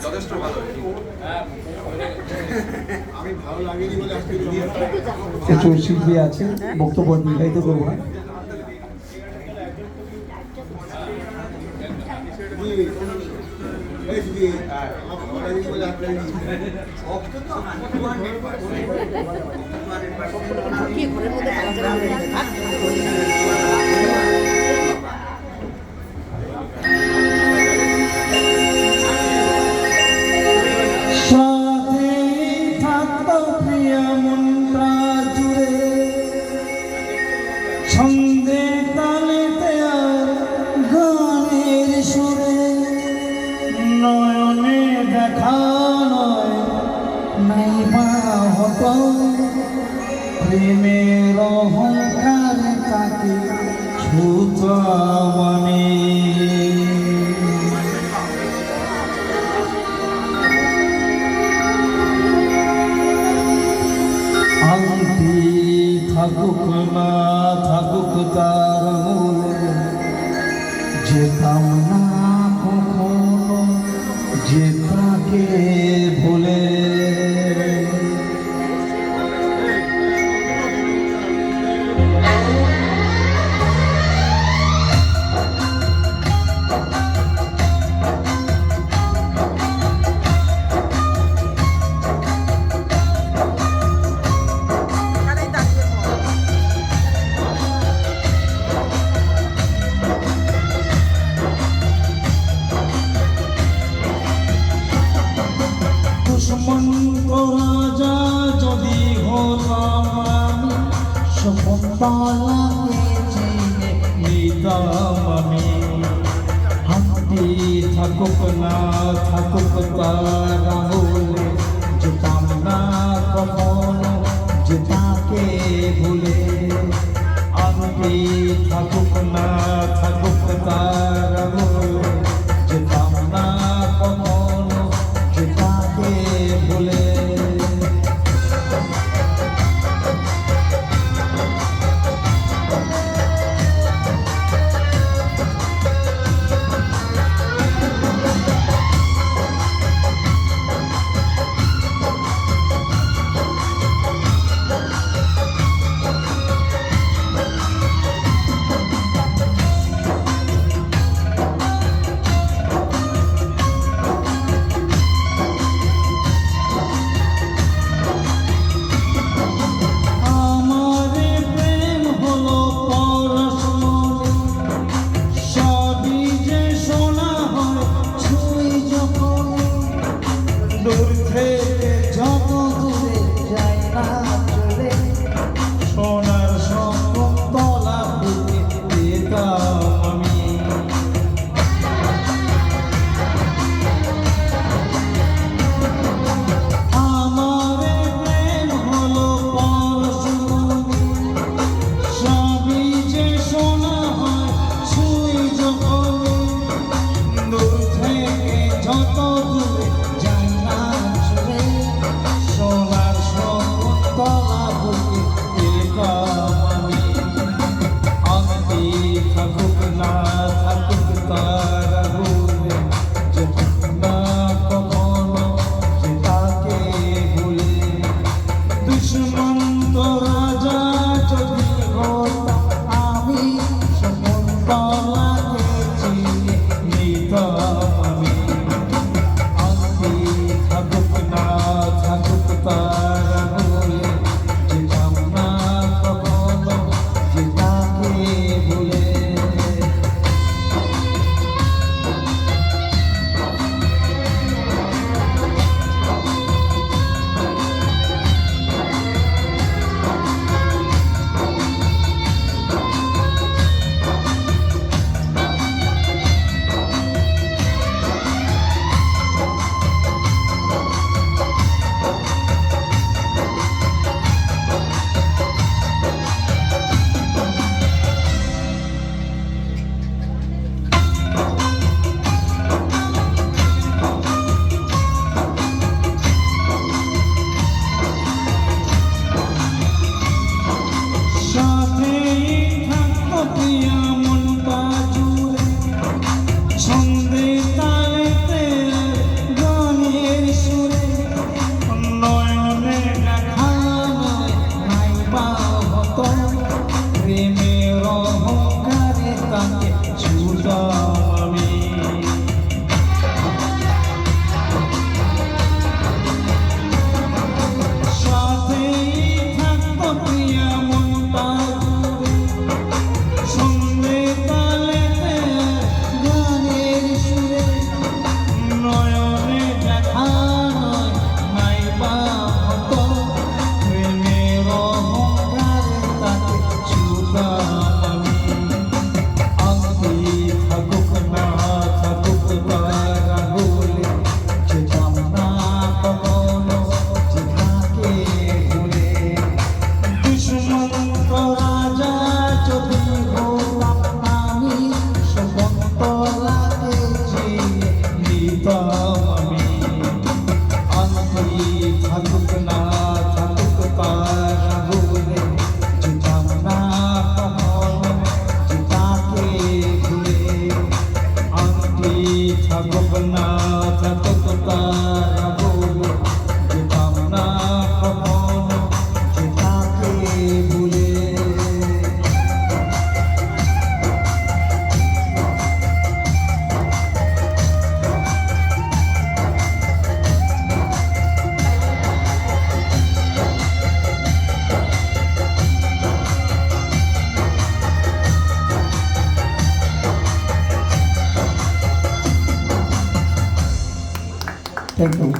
যথেষ্ট ভালো। আমি ভালো লাগেনি বলে আজকে প্রচুর শিল্পী আছে, বক্তব্য দীর্ঘায়িত করবো না। ছন্দে তালেতে আর গানের সুরে নয়নে দেখা নয় নাই মা হত প্রেমের অহংকার তাকে ছুতামনি আংটি থাকুক না থাকুক তার মূলে যেতাম না কখনো যে তাকে ভুলে দুশ্মন রাজা যদি হলাম আমি সফলতাকে চিনে নিতাম আমি হাতি থাকুক না থাকুক তার হলে যেতাম না কখনো যে তাকে ভুলে হাতি থাকুক না থাকুক তার হলে যেতাম না কখনো যে তাকে ভুলে দূর থেকে যত দূরে যাই না চলে সোনার শকুন্তলা পেতে পেতাম আমি আমার প্রেম হলো পরশমণি সবই যে সোনা হয় ছুঁই যখনই দূর থেকে যত দূরে যাই না চলে একদম